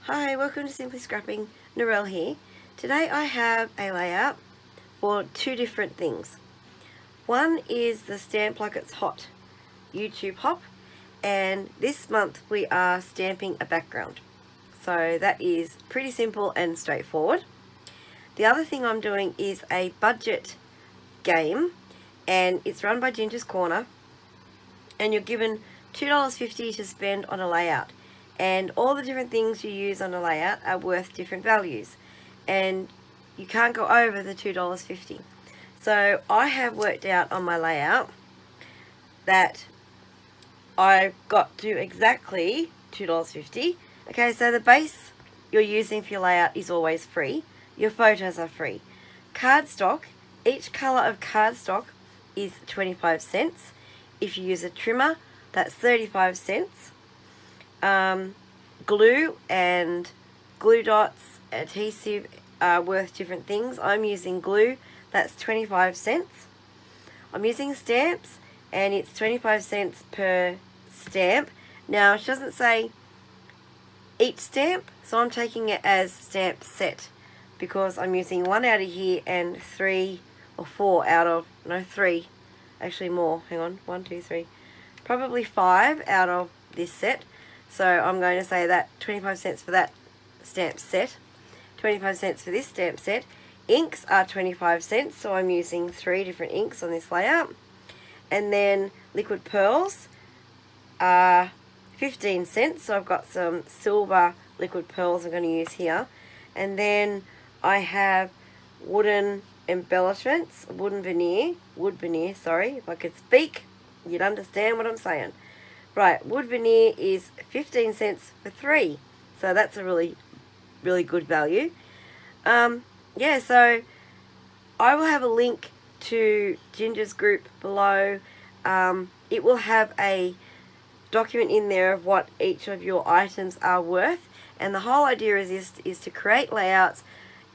Hi, welcome to Simply Scrapping. Narelle here. Today I have a layout for two different things. One is the Stamp Like It's Hot YouTube hop, and this month we are stamping a background. So that is pretty simple and straightforward. The other thing I'm doing is a budget game, and it's run by Ginger's Corner, and you're given $2.50 to spend on a layout. And all the different things you use on a layout are worth different values, and you can't go over the $2.50. So I have worked out on my layout that I got to exactly $2.50. Okay, so the base you're using for your layout is always free. Your photos are free. Cardstock, each colour of cardstock is 25 cents. If you use a trimmer, that's 35 cents. Glue and glue dots, adhesive are worth different things. I'm using glue, that's 25 cents. I'm using stamps, and it's 25 cents per stamp. Now, it doesn't say each stamp, so I'm taking it as stamp set because I'm using one out of here and three or four out of, no, three, actually more, hang on, 1, 2, 3, probably 5 out of this set. So I'm going to say that 25 cents for that stamp set, 25 cents for this stamp set. Inks are 25 cents, so I'm using 3 different inks on this layout. And then liquid pearls are 15 cents, so I've got some silver liquid pearls I'm going to use here. And then I have wooden embellishments, wood veneer, sorry, if I could speak, you'd understand what I'm saying. Right, wood veneer is 15 cents for 3, so that's a really, really good value. Yeah, so I will have a link to Ginger's group below. It will have a document in there of what each of your items are worth, and the whole idea is to create layouts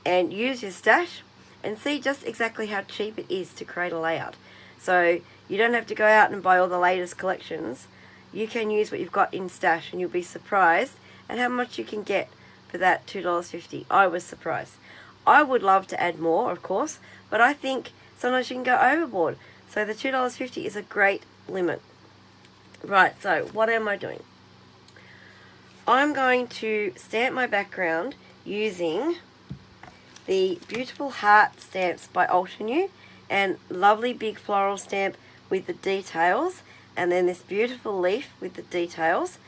and use your stash and see just exactly how cheap it is to create a layout. So you don't have to go out and buy all the latest collections. You can use what you've got in stash, and you'll be surprised at how much you can get for that $2.50. I was surprised. I would love to add more, of course, but I think sometimes you can go overboard. So the $2.50 is a great limit. Right, so what am I doing? I'm going to stamp my background using the beautiful heart stamps by Altenew, and lovely big floral stamp with the details, and then this beautiful leaf with the details.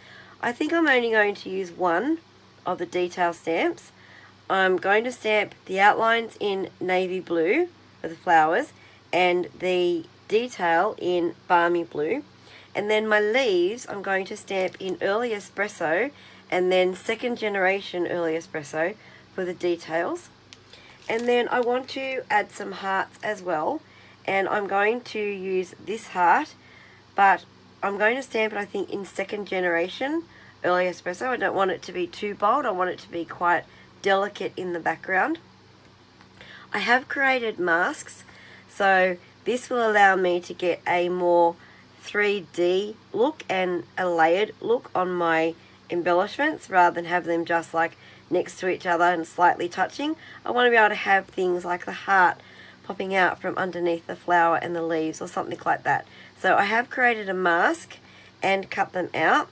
I think I'm only going to use one of the detail stamps. I'm going to stamp the outlines in navy blue for the flowers and the detail in balmy blue. And then my leaves I'm going to stamp in early espresso and then second generation early espresso for the details. And then I want to add some hearts as well, and I'm going to use this heart, but I'm going to stamp it, I think, in second generation early espresso. I don't want it to be too bold. I want it to be quite delicate in the background. I have created masks, so this will allow me to get a more 3D look and a layered look on my embellishments rather than have them just like next to each other and slightly touching. I want to be able to have things like the heart popping out from underneath the flower and the leaves or something like that. So I have created a mask and cut them out,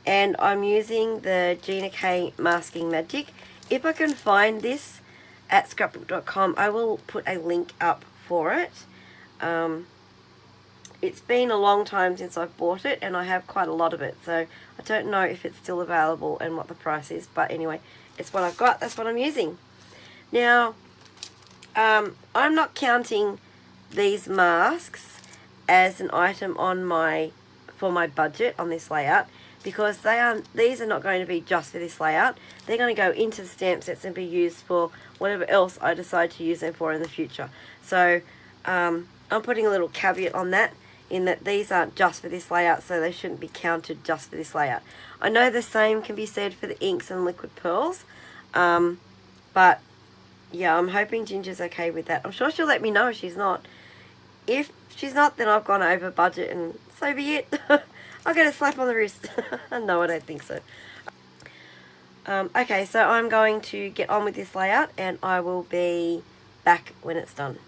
and I'm using the Gina K Masking Magic. If I can find this at scrapbook.com, I will put a link up for it. It's been a long time since I've bought it, and I have quite a lot of it, so I don't know if it's still available and what the price is, but anyway, it's what I've got, that's what I'm using. Now, I'm not counting these masks as an item on for my budget on this layout, because these are not going to be just for this layout. They're going to go into the stamp sets and be used for whatever else I decide to use them for in the future. So I'm putting a little caveat on that, in that these aren't just for this layout, so they shouldn't be counted just for this layout. I know the same can be said for the inks and liquid pearls, but yeah, I'm hoping Ginger's okay with that. I'm sure she'll let me know if she's not. If she's not, then I've gone over budget, and so be it. I'll get a slap on the wrist. No, I don't think so. Okay, so I'm going to get on with this layout and I will be back when it's done.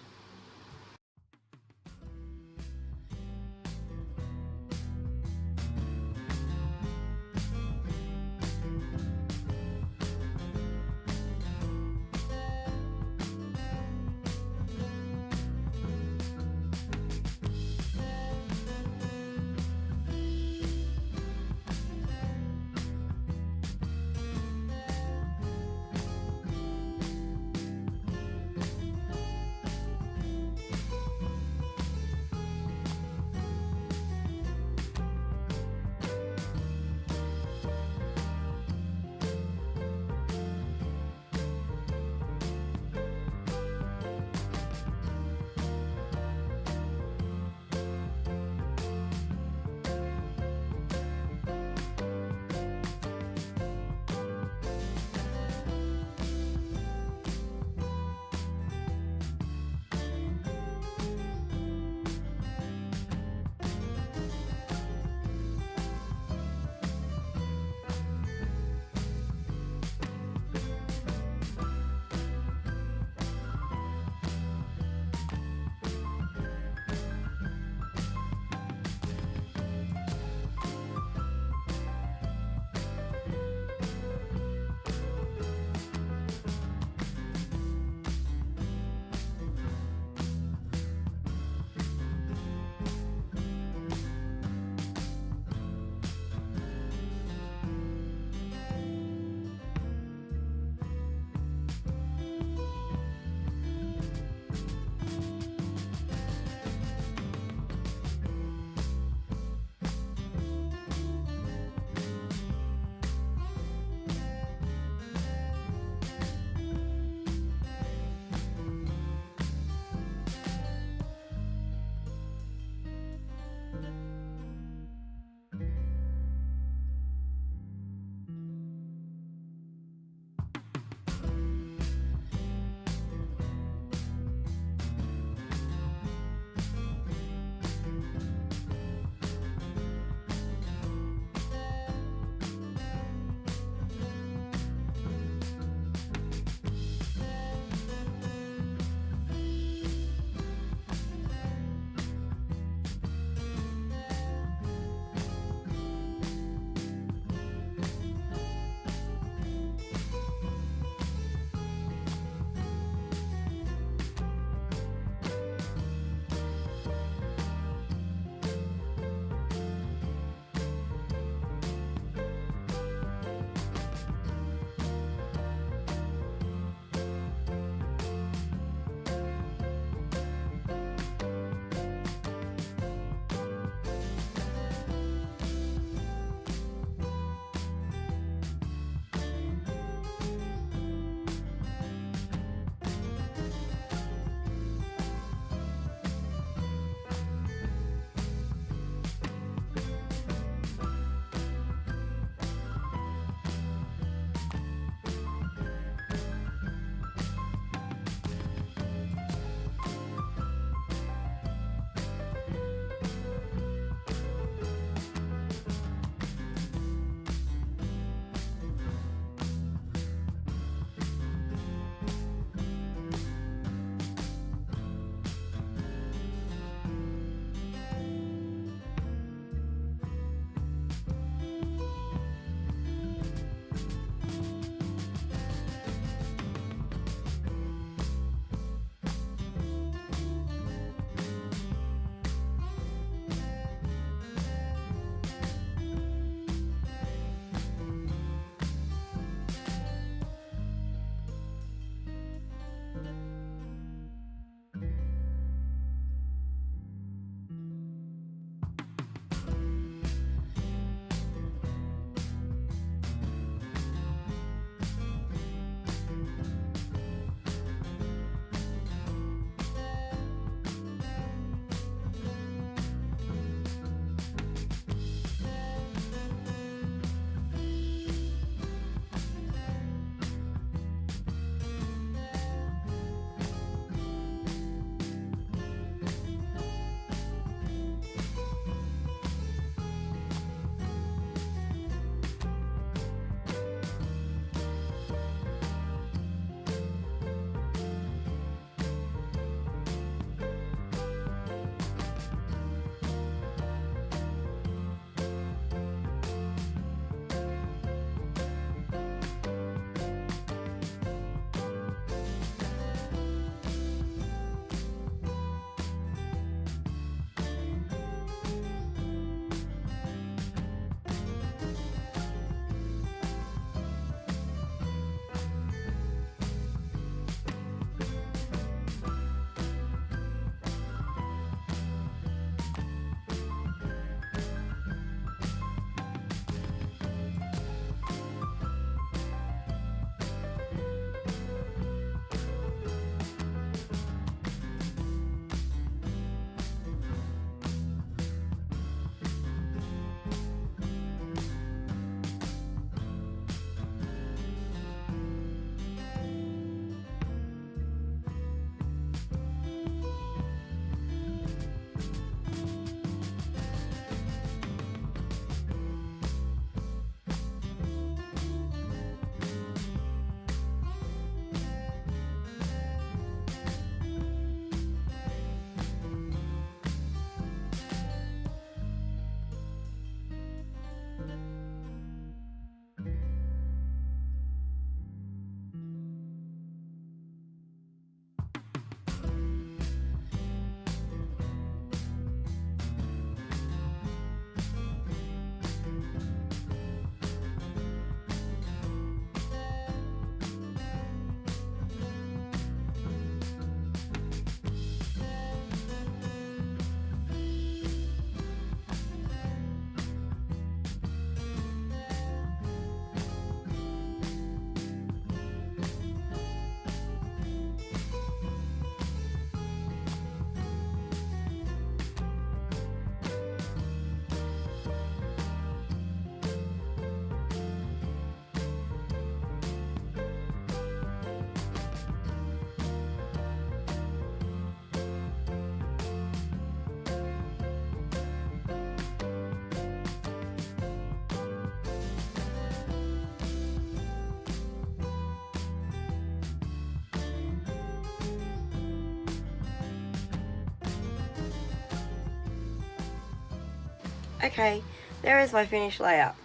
Okay, there is my finished layout.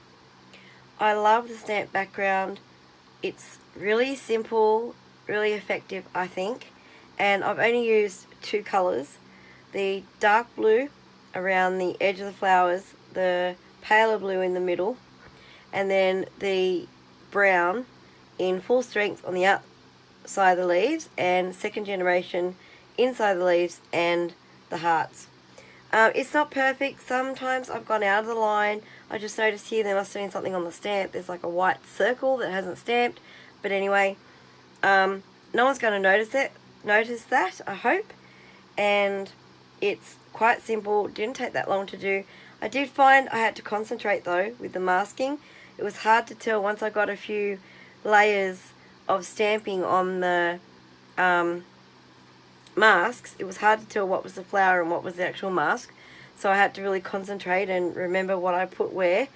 I love the stamp background. It's really simple, really effective, I think. And I've only used two colours. The dark blue around the edge of the flowers, the paler blue in the middle, and then the brown in full strength on the outside of the leaves, and second generation inside the leaves and the hearts. It's not perfect. Sometimes I've gone out of the line. I just noticed here there must have been something on the stamp. There's like a white circle that hasn't stamped. But anyway, no one's going to notice that, I hope. And it's quite simple. Didn't take that long to do. I did find I had to concentrate though with the masking. It was hard to tell once I got a few layers of stamping on the masks. It was hard to tell what was the flower and what was the actual mask, so I had to really concentrate and remember what I put where.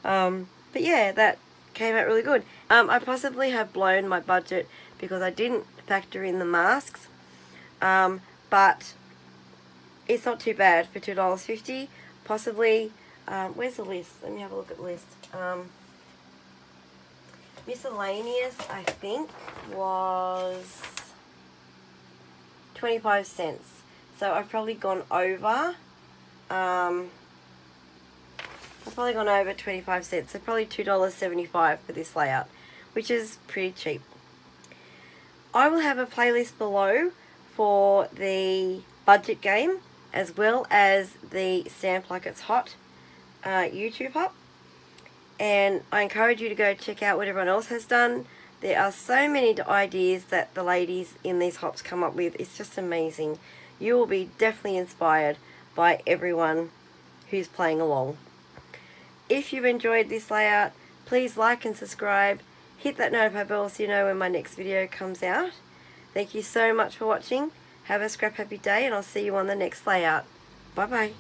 But yeah, that came out really good. I possibly have blown my budget because I didn't factor in the masks, but it's not too bad for $2.50. Possibly, where's the list? Let me have a look at the list. Miscellaneous, I think, was 25 cents. So I've probably gone over. I've probably gone over 25 cents. So probably $2.75 for this layout, which is pretty cheap. I will have a playlist below for the budget game as well as the Stamp Like It's Hot YouTube hop. And I encourage you to go check out what everyone else has done. There are so many ideas that the ladies in these hops come up with. It's just amazing. You will be definitely inspired by everyone who's playing along. If you've enjoyed this layout, please like and subscribe. Hit that notify bell so you know when my next video comes out. Thank you so much for watching. Have a scrap happy day, and I'll see you on the next layout. Bye bye.